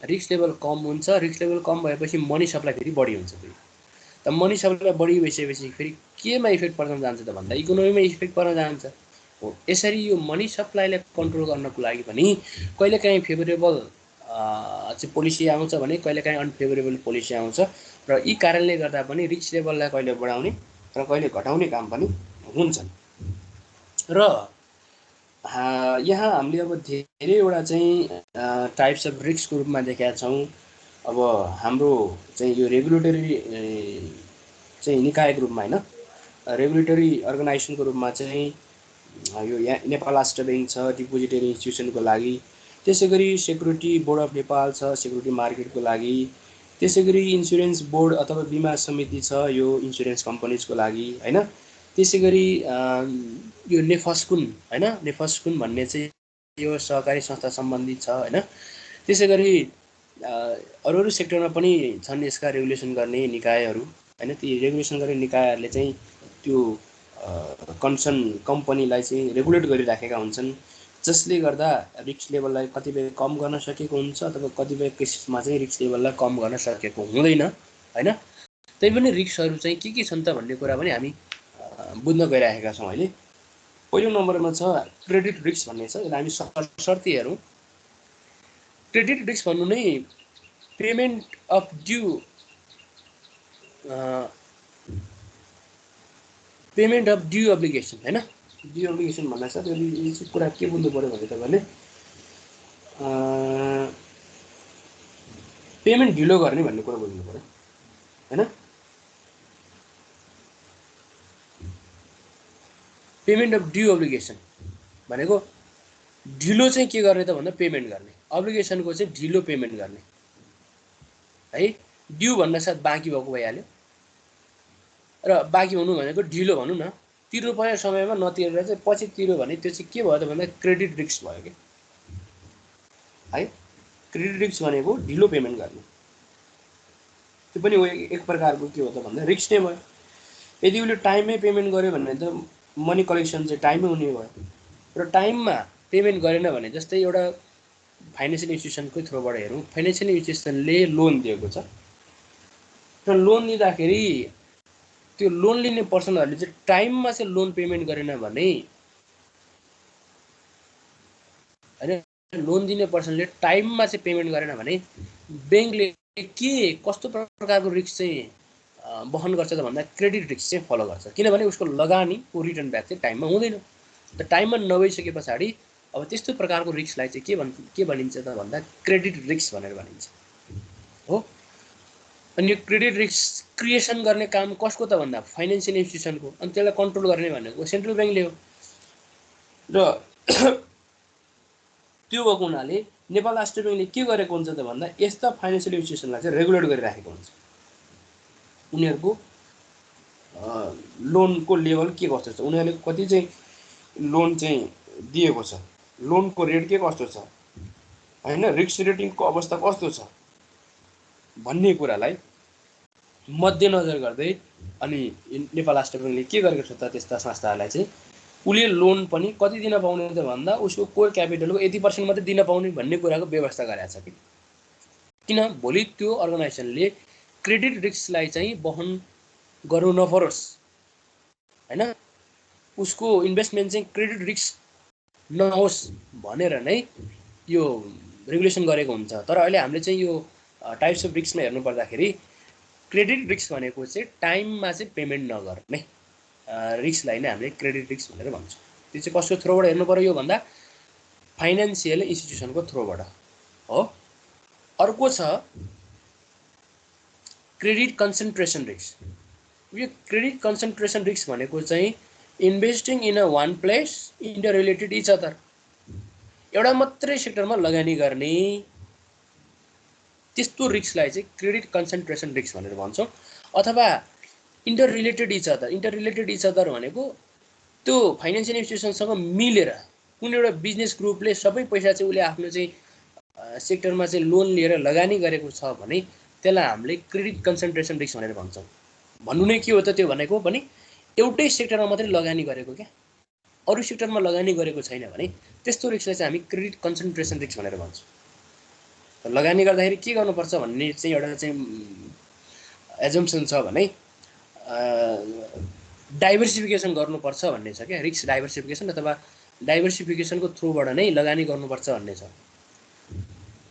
Speaker 1: रिस्क लेभल कम हुन्छ। रिस्क लेभल कम भएपछि मनी सप्लाई फेरि बढी हुन्छ। फेरि त मनी सप्लाई बढी भइसकेपछि फेरि केमा इफेक्ट पर्न जान्छ त भन्दा इकोनोमीमा इफेक्ट पर्न जान्छ हो। यसरी यो मनी सप्लाईलाई कन्ट्रोल गर्नको लागि पनि कहिलेकाहीँ फेभरेबल चाहिँ पोलिसी आउँछ भने कहिलेकाहीँ अनफेभरेबल पोलिसी आउँछ र यी कारणले गर्दा पनि रिस्क लेभललाई कहिले बढाउने र कहिले घटाउने काम पनि हुन्छन्। र यहाँ हामीले अब धेरैवटा चाहिँ टाइप्स अफ रिस्कको रूपमा देखेका छौँ। अब हाम्रो चाहिँ यो रेगुलेटरी चाहिँ निकायको रूपमा हैन, रेगुलेटरी अर्गनाइजेसनको रूपमा चाहिँ यो नेपाल राष्ट्र ब्याङ्क छ डिपोजिटरी इन्स्टिट्युसनको लागि, त्यसै गरी सेक्युरिटी बोर्ड अफ नेपाल छ सेक्युरिटी मार्केटको लागि, त्यसै गरी इन्सुरेन्स बोर्ड अथवा बिमा समिति छ यो इन्सुरेन्स कम्पनीजको लागि हैन। त्यसै गरी यो नेफस्कुन हैन, नेफस्कुन भन्ने चाहिँ यो सहकारी संस्था सम्बन्धित छ हैन। त्यसै गरी अरू अरू सेक्टरमा पनि छन् यसका रेगुलेसन गर्ने निकायहरू हैन। ती रेगुलेसन गर्ने निकायहरूले चाहिँ त्यो कन्सर्न कम्पनीलाई चाहिँ रेगुलेट गरिराखेका हुन्छन्, जसले गर्दा रिस्क लेभललाई कतिपय कम गर्न सकेको हुन्छ अथवा कतिपय केसेसमा चाहिँ रिस्क लेभललाई कम गर्न सकेको हुँदैन हैन। त्यही पनि रिस्कहरू चाहिँ के छन् त भन्ने कुरा पनि हामी बुझ्न गइरहेका छौँ अहिले। पहिलो नम्बरमा छ क्रेडिट रिस्क भन्ने छ। यसलाई हामी सर्ती हेरौँ। क्रेडिट रिस्क भन्नु नै payment of due payment of due obligation हैन। ड्यू अब्लिगेसन भन्दा छ त्यो कुरा के बुझ्नु पर्यो भने तपाईले पेमेन्ट ढिलो गर्ने भन्ने कुरा बुझ्नु पर्यो हैन। पेमेन्ट अफ ड्यू अब्लिगेसन भनेको ढिलो चाहिँ के गर्ने त भन्दा पेमेन्ट गर्ने, अब्लिगेसनको चाहिँ ढिलो पेमेन्ट गर्ने है। ड्यू भन्दा साथ बाँकी भएको भइहाल्यो र बाँकी हुनु भनेको ढिलो भनौँ न, तिर्नुपर्ने समयमा नतिरेर चाहिँ पछि तिर्यो भने त्यो चाहिँ के भयो त भन्दा क्रेडिट रिस्क भयो कि है। क्रेडिट रिस्क भनेको ढिलो पेमेन्ट गर्ने, त्यो पनि एक प्रकारको के हो त भन्दा रिस्क नै भयो। यदि उसले टाइममै पेमेन्ट गर्यो भने त मनी कलेक्सन चाहिँ टाइममै हुने भयो, र टाइममा पेमेन्ट गरेन भने जस्तै एउटा फाइनेन्सियल इन्स्टिट्युसनको थ्रुबाट हेरौँ, फाइनेन्सियल इन्स्टिट्युसनले लोन दिएको छ र लोन लिँदाखेरि त्यो लोन लिने पर्सनहरूले चाहिँ टाइममा चाहिँ लोन पेमेन्ट गरेन भने हैन, लोन दिने पर्सनले टाइममा चाहिँ पेमेन्ट गरेन भने ब्याङ्कले के कस्तो प्रकारको रिस्क चाहिँ वहन गर्छ त भन्दा क्रेडिट रिस्क चाहिँ फलो गर्छ। किनभने उसको लगानीको रिटर्न ब्याक चाहिँ टाइममा हुँदैन। त टाइममा नभइसके पछाडि अब त्यस्तो प्रकारको रिस्कलाई चाहिँ के भनिन्छ त भन्दा क्रेडिट रिस्क भनेर भनिन्छ हो। अनि यो क्रेडिट रिस्क क्रिएसन गर्ने काम कसको त भन्दा फाइनेन्सियल इन्स्टिट्युसनको, अनि त्यसलाई कन्ट्रोल गर्ने भनेको सेन्ट्रल ब्याङ्कले हो। र त्यो भएको हुनाले नेपाल राष्ट्र ब्याङ्कले के गरेको हुन्छ त भन्दा यस्ता फाइनेन्सियल इन्स्टिट्युसनलाई चाहिँ रेगुलेट गरिराखेको हुन्छ। उनीहरूको लोनको लेभल के कस्तो छ, उनीहरूले कति चाहिँ लोन चाहिँ दिएको छ, लोनको रेट के कस्तो छ हैन, रिस्क रेटिङको अवस्था कस्तो छ भन्ने कुरालाई मध्यनजर गर्दै अनि नेपाल राष्ट्र ब्याङ्कले के गरेको छ त त्यस्ता संस्थाहरूलाई चाहिँ उसले लोन पनि कति दिन पाउने त भन्दा उसको कोर क्यापिटलको यति % मात्रै दिन पाउने भन्ने कुराको व्यवस्था गरेको छ कि। किन भोलि त्यो अर्गनाइजेसनले क्रेडिट रिस्कलाई चाहिँ वहन गर्नु नपरोस् हैन, उसको इन्भेस्टमेन्ट चाहिँ क्रेडिट रिस्क नहोस् भनेर नै यो रेगुलेसन गरेको हुन्छ। तर अहिले हामीले चाहिँ यो टाइप्स अफ रिस्कमा हेर्नु पर्दाखेरि क्रेडिट रिस्क भनेको चाहिँ टाइममा चाहिँ पेमेन्ट नगर्ने रिस्कलाई नै हामीले क्रेडिट रिस्क भनेर भन्छौँ। त्यो चाहिँ कसको थ्रुबाट हेर्नु पर्यो यो भन्दा फाइनेन्सियल इन्स्टिट्युसनको थ्रुबाट हो। अर्को छ क्रेडिट कन्सन्ट्रेसन रिस्क। यो क्रेडिट कन्सन्ट्रेसन रिस्क भनेको चाहिँ investing in a one place interrelated each other, एउटा मात्रै सेक्टरमा लगानी गर्ने त्यस्तो रिस्कलाई चाहिँ क्रेडिट कन्सन्ट्रेसन रिस्क भनेर भन्छौँ। अथवा interrelated each other, interrelated each other भनेको त्यो फाइनेन्सियल इन्स्टिट्युसनसँग मिलेर कुनै एउटा बिजनेस ग्रुपले सबै पैसा चाहिँ उसले आफ्नो चाहिँ सेक्टरमा चाहिँ लोन लिएर लगानी गरेको छ भने त्यसलाई हामीले क्रेडिट कन्सन्ट्रेसन रिस्क भनेर भन्छौँ। भन्नु नै के हो त त्यो भनेको पनि एउटै सेक्टरमा मात्रै लगानी गरेको क्या, अरू सेक्टरमा लगानी गरेको छैन भने त्यस्तो रिस्कलाई चाहिँ हामी क्रेडिट कन्सन्ट्रेसन रिस्क भनेर भन्छौँ। लगानी गर्दाखेरि के गर्नुपर्छ भन्ने चाहिँ एउटा चाहिँ एजम्सन छ भने डाइभर्सिफिकेसन गर्नुपर्छ भन्ने छ क्या, रिस्क डाइभर्सिफिकेसन अथवा डाइभर्सिफिकेसनको थ्रुबाट नै लगानी गर्नुपर्छ भन्ने छ।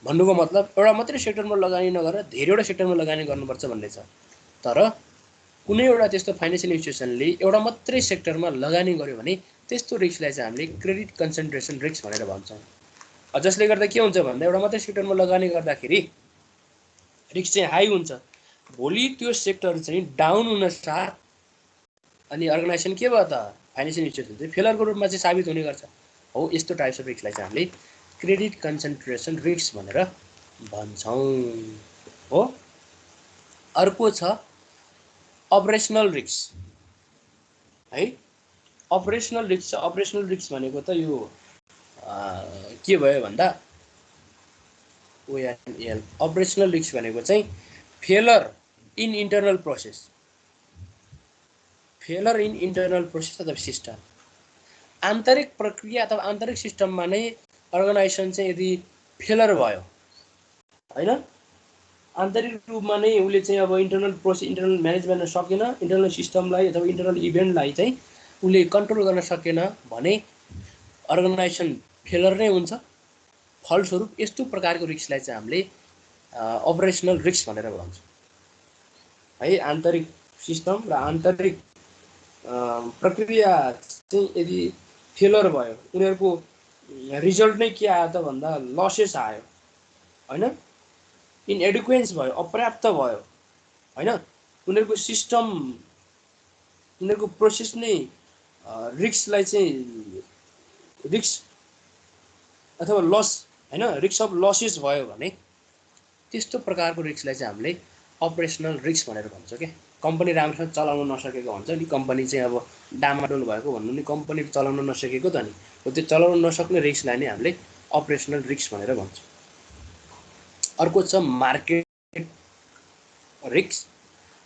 Speaker 1: भन्नुको मतलब एउटा मात्रै सेक्टरमा लगानी नगरेर धेरैवटा सेक्टरमा लगानी गर्नुपर्छ भन्ने छ। तर कुनै एउटा त्यस्तो फाइनेन्सियल इन्स्टिट्युसनले एउटा मात्रै सेक्टरमा लगानी गर्यो भने त्यस्तो रिस्कलाई चाहिँ हामीले क्रेडिट कन्सन्ट्रेसन रिस्क भनेर भन्छौँ। जसले गर्दा के हुन्छ भन्दा एउटा मात्रै सेक्टरमा लगानी गर्दाखेरि रिस्क चाहिँ हाई हुन्छ, भोलि त्यो सेक्टर चाहिँ डाउन हुन साथ अनि अर्गनाइजेसन के भयो त फाइनेन्सियल इन्स्टिट्युसन चाहिँ फेलरको रूपमा चाहिँ साबित हुने गर्छ हो। यस्तो टाइप्स अफ रिस्कलाई चाहिँ हामीले क्रेडिट कन्सन्ट्रेसन रिस्क भनेर भन्छौँ हो। अर्को छ अपरेसनल रिस्क है। अपरेसनल रिस्क छ। अपरेसनल रिस्क भनेको त यो के भयो भन्दा ONL अपरेसनल रिस्क भनेको चाहिँ failure in internal process, failure in internal process अथवा सिस्टम, आन्तरिक प्रक्रिया अथवा आन्तरिक सिस्टममा नै अर्गनाइजेसन चाहिँ यदि फेलर भयो हैन, आन्तरिक रूपमा नै उसले चाहिँ अब इन्टरनल प्रोसेस इन्टरनल म्यानेज गर्न सकेन, इन्टरनल सिस्टमलाई अथवा इन्टरनल इभेन्टलाई चाहिँ उसले कन्ट्रोल गर्न सकेन भने अर्गनाइजेसन फेलर नै हुन्छ। फलस्वरूप यस्तो प्रकारको रिस्कलाई चाहिँ हामीले अपरेसनल रिस्क भनेर भन्छौँ है। आन्तरिक सिस्टम र आन्तरिक प्रक्रिया चाहिँ यदि फेलर भयो, उनीहरूको रिजल्ट नै के आयो त भन्दा लसेस आयो हैन, इनएडुक्वेन्स भयो, अपर्याप्त भयो हैन, उनीहरूको सिस्टम उनीहरूको प्रोसेस नै रिस्कलाई चाहिँ रिस्क अथवा लस हैन, रिस्क अफ लसेस भयो भने त्यस्तो प्रकारको रिस्कलाई चाहिँ हामीले अपरेसनल रिस्क भनेर भन्छौँ के। कम्पनी राम्रोसँग चलाउन नसकेको हुन्छ नि, कम्पनी चाहिँ अब डामाडोल भएको भन्नु नि, कम्पनी चलाउन नसकेको त नि, हो त्यो चलाउन नसक्ने रिस्कलाई नै हामीले अपरेसनल रिस्क भनेर भन्छौँ। अर्को छ मार्केट रिस्क।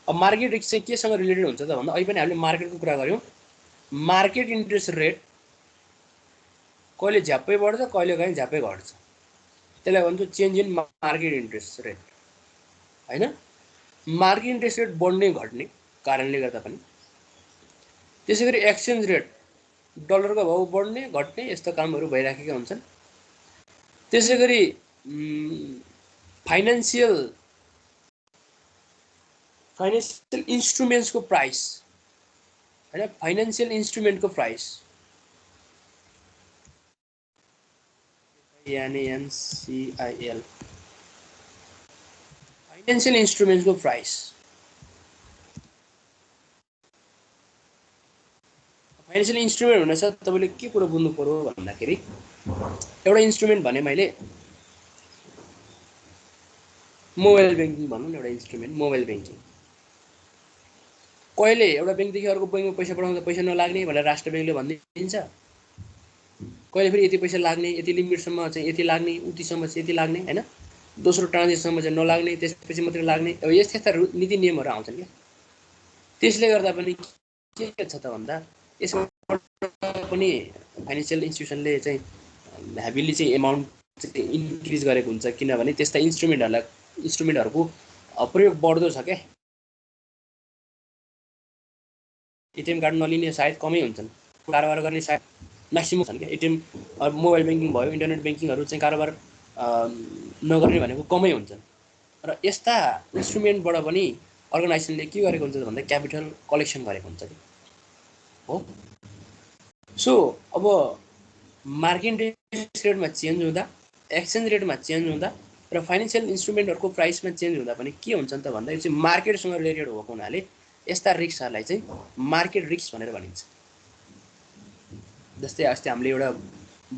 Speaker 1: अब मार्केट रिस्क चाहिँ केसँग रिलेटेड हुन्छ त भन्दा अहिले पनि हामीले मार्केटको कुरा गऱ्यौँ। मार्केट इन्ट्रेस्ट रेट कहिले झ्याप्पै बढ्छ, कहिले काहीँ झ्याप्पै घट्छ, त्यसलाई भन्छौँ change in market interest rate हैन। मार्केट इन्ट्रेस्ट रेट बढ्ने घट्ने कारणले गर्दा पनि, त्यसै गरी एक्सचेन्ज रेट डलरको भाउ बढ्ने घट्ने यस्ता कामहरू भइराखेका हुन्छन्। त्यसै गरी फाइनेन्सियल इन्स्ट्रुमेन्ट्सको प्राइस हैन, फाइनेन्सियल इन्स्ट्रुमेन्टको प्राइस NANCIL फाइनेन्सियल इन्स्ट्रुमेन्ट्सको प्राइस, फाइनेन्सियल इन्स्ट्रुमेन्ट हुनसाथ तपाईँले के कुरो बुझ्नु पर्यो भन्दाखेरि एउटा इन्स्ट्रुमेन्ट भने मैले मोबाइल ब्याङ्किङ भनौँ न, एउटा इन्स्ट्रुमेन्ट मोबाइल ब्याङ्किङ, कहिले एउटा ब्याङ्कदेखि अर्को ब्याङ्कमा पैसा पठाउँदा पैसा नलाग्ने भनेर राष्ट्र ब्याङ्कले भनिदिन्छ, कहिले फेरि यति पैसा लाग्ने, यति लिमिटसम्म चाहिँ यति लाग्ने, उतिसम्म चाहिँ यति लाग्ने हैन, दोस्रो ट्रान्जेक्सनमा चाहिँ नलाग्ने, त्यसपछि मात्रै लाग्ने, अब यस्ता यस्ता नीति नियमहरू आउँछन् क्या। त्यसले गर्दा पनि के छ त भन्दा यसमा पनि फाइनेन्सियल इन्स्टिट्युसनले चाहिँ हेभिली चाहिँ एमाउन्ट चाहिँ इन्क्रिज गरेको हुन्छ, किनभने त्यस्ता इन्स्ट्रुमेन्टहरूको प्रयोग बढ्दो छ क्या। एटिएम कार्ड नलिने सायद कमै हुन्छन्, कारोबार गर्ने सायद म्याक्सिमम छन् क्या। एटिएम मोबाइल ब्याङ्किङ भयो, इन्टरनेट ब्याङ्किङहरू चाहिँ कारोबार नगर्ने भनेको कमै हुन्छन्। र यस्ता इन्स्ट्रुमेन्टबाट पनि अर्गनाइजेसनले के गरेको हुन्छ भन्दा क्यापिटल कलेक्सन गरेको हुन्छ कि हो। सो अब मार्केट इन्ट्रेस्ट रेटमा चेन्ज हुँदा, एक्सचेन्ज रेटमा चेन्ज हुँदा र फाइनेन्सियल इन्स्ट्रुमेन्टहरूको प्राइसमा चेन्ज हुँदा पनि के हुन्छ त भन्दा यो चाहिँ मार्केटसँग रिलेटेड भएको हुनाले यस्ता रिस्कहरूलाई चाहिँ मार्केट रिस्क भनेर भनिन्छ। जस्तै अस्ति हामीले एउटा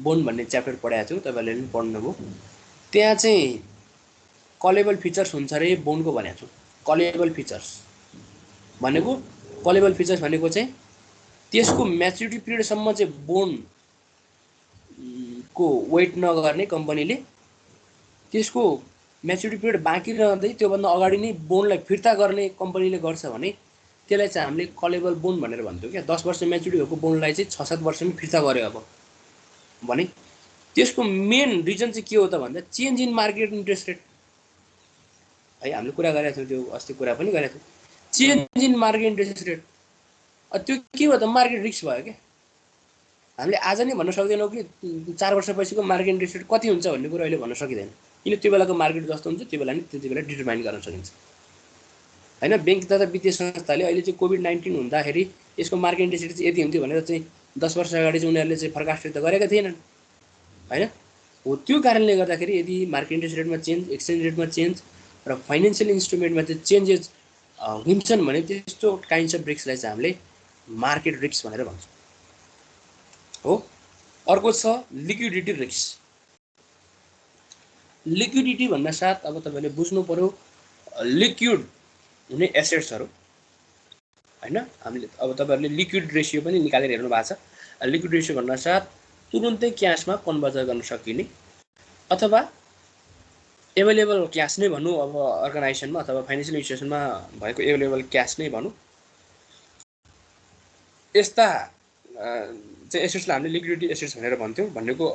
Speaker 1: बोन्ड भन्ने च्याप्टर पढाएको थियौँ, तपाईँहरूले पनि पढ्नुभयो। त्यहाँ चाहिँ कलेबल फिचर्स हुन्छ अरे बोन्डको भनेको छु। कलेबल फिचर्स भनेको चाहिँ त्यसको म्याच्युरिटी पिरियडसम्म चाहिँ बोन्डको वेट नगर्ने कम्पनीले, त्यसको म्याच्युरिटी पिरियड बाँकी रहँदै त्योभन्दा अगाडि नै बोन्डलाई फिर्ता गर्ने कम्पनीले गर्छ भने त्यसलाई चाहिँ हामीले कलेबल बोन्ड भनेर भन्छौँ क्या। 10 वर्ष म्याच्युरिटी भएको बोन्डलाई चाहिँ 6-7 वर्षमै फिर्ता गर्यो अब भने त्यसको मेन रिजन चाहिँ के हो त भन्दा change in market interest rate है। हामीले कुरा गरेका थियौँ, त्यो अस्ति कुरा पनि गरेका थियौँ, change in market interest rate. त्यो के हो त मार्केट रिस्क भयो क्या। हामीले आज नै भन्न सक्दैनौँ कि 4 वर्षपछिको मार्केट इन्ट्रेस्ट रेट कति हुन्छ भन्ने कुरो अहिले भन्न सकिँदैन, किन त्यो बेलाको मार्केट जस्तो हुन्छ त्यो बेला नि त्यति बेला डिटरमाइन गर्न सकिन्छ हैन। ब्याङ्क तथा वित्तीय संस्थाले अहिले चाहिँ कोभिड-19 हुँदाखेरि यसको मार्केट इन्ट्रेस्ट रेट चाहिँ यति हुन्थ्यो भनेर चाहिँ 10 वर्ष अगाडि चाहिँ उनीहरूले चाहिँ फोरकास्ट त गरेका थिएनन् हैन। हो त्यो कारणले गर्दाखेरि यदि मार्केट इन्ट्रेस्ट रेटमा चेन्ज, एक्सचेन्ज रेटमा चेन्ज र फाइनेन्सियल इन्स्ट्रुमेन्टमा चाहिँ चेन्जेस हुन्छन् भने त्यस्तो काइन्ड्स अफ रिस्कलाई चाहिँ हामीले मार्केट रिस्क भनेर भन्छौँ हो। अर्को छ लिक्विडिटी रिस्क। लिक्विडिटी भन्दा साथ अब तपाईँले बुझ्नु पर्यो लिक्विड हुने एसेट्सहरू हैन। हामीले अब तपाईँहरूले लिक्विड रेसियो पनि निकालेर हेर्नु भएको छ। लिक्विड रेसियो भन्दा साथ तुरुन्तै क्यासमा कन्भर्ट गर्न सकिने अथवा एभाइलेबल क्यास नै भनौँ अब अर्गनाइजेसनमा अथवा फाइनेन्सियल इन्स्टिट्युसनमा भएको एभाइलेबल क्यास नै भनौँ, यस्ता चाहिँ एसेट्सलाई हामीले लिक्विडिटी एसेट्स भनेर भन्थ्यौँ। भनेको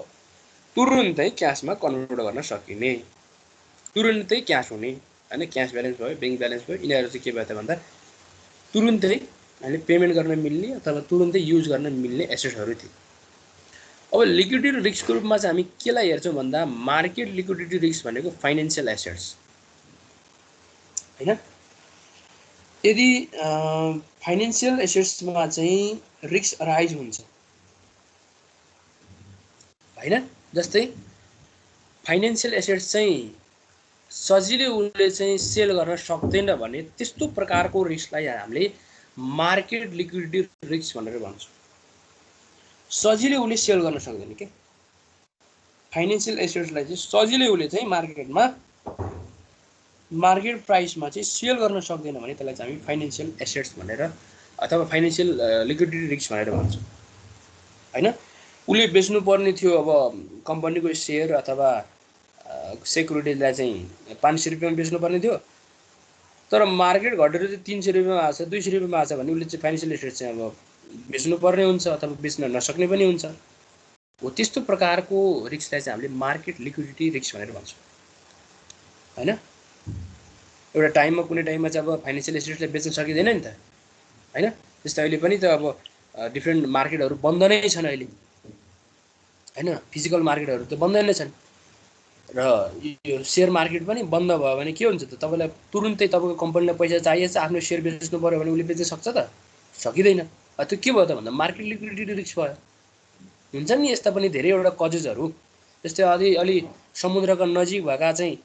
Speaker 1: तुरुन्तै क्यासमा कन्भर्ट गर्न सकिने, तुरुन्तै क्यास हुने होइन, क्यास ब्यालेन्स भयो, ब्याङ्क ब्यालेन्स भयो, यिनीहरू चाहिँ के भयो त भन्दा तुरुन्तै हामीले पेमेन्ट गर्न मिल्ने अथवा तुरुन्तै युज गर्न मिल्ने एसेट्सहरू थिए। अब लिक्विडिटी रिस्कको रूपमा चाहिँ हामी केलाई हेर्छौँ भन्दा मार्केट लिक्विडिटी रिस्क भनेको फाइनेन्सियल एसेट्स होइन। यदि फाइनेन्सियल एसेट्समा चाहिँ रिस्क राइज हुन्छ होइन, जस्तै फाइनेन्सियल एसेट्स चाहिँ सजिलै उसले चाहिँ सेल गर्न सक्दैन भने त्यस्तो प्रकारको रिस्कलाई हामीले मार्केट लिक्विडिटी रिस्क भनेर भन्छौँ। सजिलै उसले सेल गर्न सक्दैन के, फाइनेन्सियल एसेट्सलाई चाहिँ सजिलै उसले चाहिँ मार्केटमा मार्केट प्राइसमा चाहिँ सेल गर्न सक्दैन भने त्यसलाई चाहिँ हामी फाइनेन्सियल एसेट्स भनेर अथवा फाइनेन्सियल लिक्विडिटी रिस्क भनेर भन्छौँ होइन। उसले बेच्नुपर्ने थियो अब कम्पनीको सेयर अथवा सेक्युरिटीलाई चाहिँ 500 रुपियाँमा बेच्नुपर्ने थियो, तर मार्केट घटेर चाहिँ 300 रुपियाँमा आएको छ, 200 रुपियाँमा आएको छ भने उसले चाहिँ फाइनेन्सियल एसेट्स चाहिँ अब बेच्नुपर्ने हुन्छ अथवा बेच्न नसक्ने पनि हुन्छ। हो त्यस्तो प्रकारको रिस्कलाई चाहिँ हामीले मार्केट लिक्विडिटी रिस्क भनेर भन्छौँ होइन। एउटा टाइममा कुनै टाइममा चाहिँ अब फाइनेन्सियल एसेट्सलाई बेच्न सकिँदैन नि त होइन। जस्तै अहिले पनि त अब डिफ्रेन्ट मार्केटहरू बन्द नै छन् अहिले होइन, फिजिकल मार्केटहरू त बन्द नै छन् र यो सेयर मार्केट पनि बन्द भयो भने के हुन्छ त, तपाईँलाई तुरुन्तै तपाईँको कम्पनीलाई पैसा चाहिएछ, आफ्नो सेयर बेच्नु पऱ्यो भने उसले बेच्न सक्छ त, सकिँदैन। त्यो के भयो त भन्दा मार्केट लिक्विडिटी रिस्क भयो। हुन्छ नि यस्ता पनि धेरैवटा कजेसहरू, जस्तै अलि समुद्रका नजिक भएका चाहिँ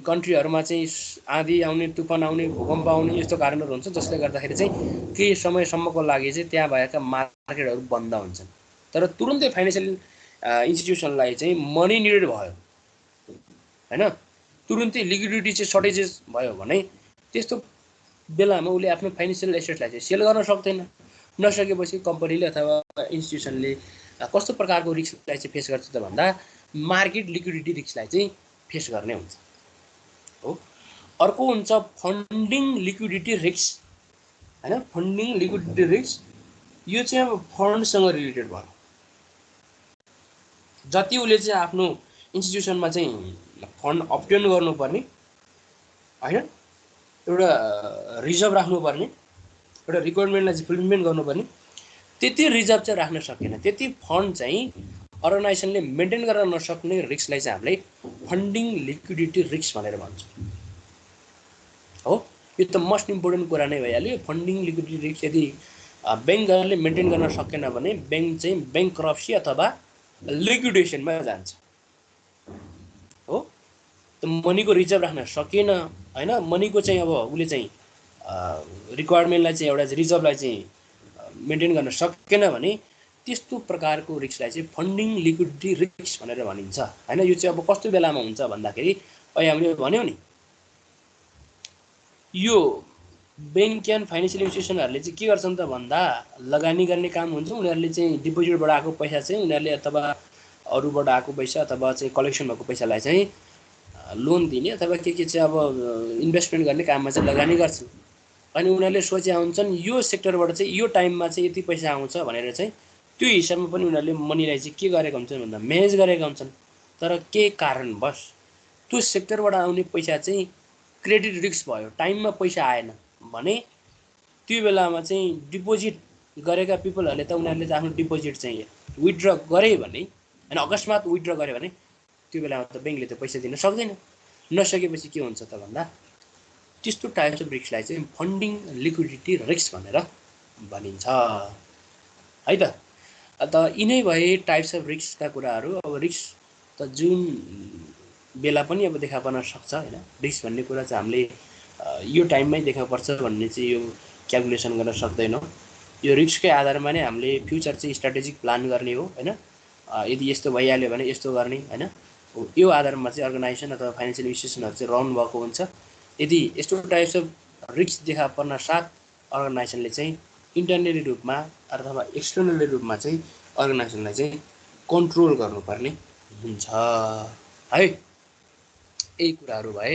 Speaker 1: कन्ट्रीहरूमा चाहिँ आँधी आउने, तुफान आउने, भूकम्प आउने यस्तो कारणहरू हुन्छ जसले गर्दाखेरि चाहिँ केही समयसम्मको लागि चाहिँ त्यहाँ भएका मार्केटहरू बन्द हुन्छन्। तर तुरुन्तै फाइनेन्सियल इन्स्टिट्युसनलाई चाहिँ मनी निडेड भयो होइन, तुरुन्तै लिक्विडिटी चाहिँ सर्टेजेस भयो भने त्यस्तो बेलामा उसले आफ्नो फाइनेन्सियल एसेट्सलाई चाहिँ सेल गर्न सक्दैन। नसकेपछि कम्पनीले अथवा इन्स्टिट्युसनले कस्तो प्रकारको रिस्कलाई चाहिँ फेस गर्छ त भन्दा मार्केट लिक्विडिटी रिस्कलाई चाहिँ फेस गर्ने हुन्छ हो। अर्को हुन्छ फन्डिङ लिक्विडिटी रिस्क होइन। फन्डिङ लिक्विडिटी रिस्क यो चाहिँ अब फन्डसँग रिलेटेड भयो। जति उसले चाहिँ आफ्नो इन्स्टिट्युसनमा चाहिँ फन्ड अप्टेन गर्नुपर्ने होइन, एउटा रिजर्भ राख्नुपर्ने, एउटा रिक्वायरमेन्टलाई चाहिँ फुलफिलमेन्ट गर्नुपर्ने, त्यति रिजर्भ चाहिँ राख्न सकेन, त्यति फन्ड चाहिँ अर्गनाइजेसनले मेन्टेन गर्न नसक्ने रिस्कलाई चाहिँ हामीले फन्डिङ लिक्विडिटी रिस्क भनेर भन्छौँ हो। यो त मोस्ट इम्पोर्टेन्ट कुरा नै भइहाल्यो। फन्डिङ लिक्विडिटी रिस्क यदि ब्याङ्कहरूले मेन्टेन गर्न सकेन भने ब्याङ्क चाहिँ ब्याङ्क्रप्सी अथवा लिक्विडेसनमा जान्छ हो। त मनीको रिजर्भ राख्न सकेन होइन, मनीको चाहिँ अब उसले चाहिँ रिक्वायरमेन्टलाई चाहिँ एउटा रिजर्भलाई चाहिँ मेन्टेन गर्न सकेन भने त्यस्तो प्रकारको रिस्कलाई चाहिँ फन्डिङ लिक्विडिटी रिस्क भनेर भनिन्छ होइन। यो चाहिँ अब कस्तो बेलामा हुन्छ भन्दाखेरि अहिले हामीले भन्यौँ नि, यो ब्याङ्क एन्ड फाइनेन्सियल इन्स्टिट्युसनहरूले चाहिँ के गर्छन् त भन्दा लगानी गर्ने काम हुन्छ। उनीहरूले चाहिँ डिपोजिटबाट आएको पैसा चाहिँ उनीहरूले अथवा अरूबाट आएको पैसा अथवा चाहिँ कलेक्सन भएको पैसालाई चाहिँ लोन दिने अथवा के चाहिँ अब इन्भेस्टमेन्ट गर्ने काममा चाहिँ लगानी गर्छन्। अनि उनीहरूले सोचे हुन्छन् यो सेक्टरबाट चाहिँ यो टाइममा चाहिँ यति पैसा आउँछ भनेर चाहिँ त्यो हिसाबमा पनि उनीहरूले मनीलाई चाहिँ के गरेका हुन्छन् भन्दा म्यानेज गरेका हुन्छन्। तर के कारणवश त्यो सेक्टरबाट आउने पैसा चाहिँ क्रेडिट रिस्क भयो, टाइममा पैसा आएन भने त्यो बेलामा चाहिँ डिपोजिट गरेका पिपलहरूले त उनीहरूले चाहिँ आफ्नो डिपोजिट चाहिँ विथड्र गरे भने होइन, अकस्मात विथड्र गरे भने त्यो बेलामा त ब्याङ्कले त पैसा दिन सक्दैन। नसकेपछि के हुन्छ त भन्दा त्यस्तो टाइप्स अफ रिस्कलाई चाहिँ फन्डिङ लिक्विडिटी रिस्क भनेर भनिन्छ है त। अन्त यिनै भए टाइप्स अफ रिस्कका कुराहरू। अब रिस्क त जुन बेला पनि अब देखा पर्न सक्छ होइन। रिस्क भन्ने कुरा चाहिँ हामीले यो टाइममै देखा पर्छ भन्ने चाहिँ यो क्यालकुलेसन गर्न सक्दैनौँ। यो रिस्ककै आधारमा नै हामीले फ्युचर चाहिँ स्ट्राटेजिक प्लान गर्ने हो होइन। यदि यस्तो भइहाल्यो भने यस्तो गर्ने होइन। यो आधारमा चाहिँ अर्गनाइजेसन अथवा फाइनेन्सियल इन्स्टिट्युसनहरू चाहिँ रन भएको हुन्छ। यदि यस्तो टाइप्स अफ रिस्क देखा पर्न साथ अर्गनाइजेसनले चाहिँ इन्टरनली रूपमा अथवा एक्सटर्नली रूपमा चाहिँ अर्गनाइजेसनलाई चाहिँ कन्ट्रोल गर्नुपर्ने हुन्छ है। यही कुराहरू भए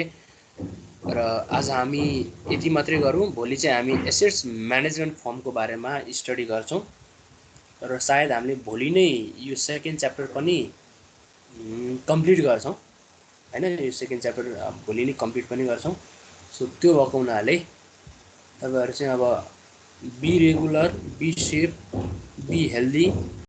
Speaker 1: र आज हामी यति मात्रै गरौँ। भोलि चाहिँ हामी एसेट्स म्यानेजमेन्ट फर्मको बारेमा स्टडी गर्छौँ र सायद हामीले भोलि नै यो सेकेन्ड च्याप्टर पनि कम्प्लिट गर्छौँ हैन। यो सेकेन्ड च्याप्टर भोलि नै कम्प्लिट पनि गर्छौँ। सो त्यो भएको हुनाले तपाईहरु चाहिँ अब be regular, be safe, be healthy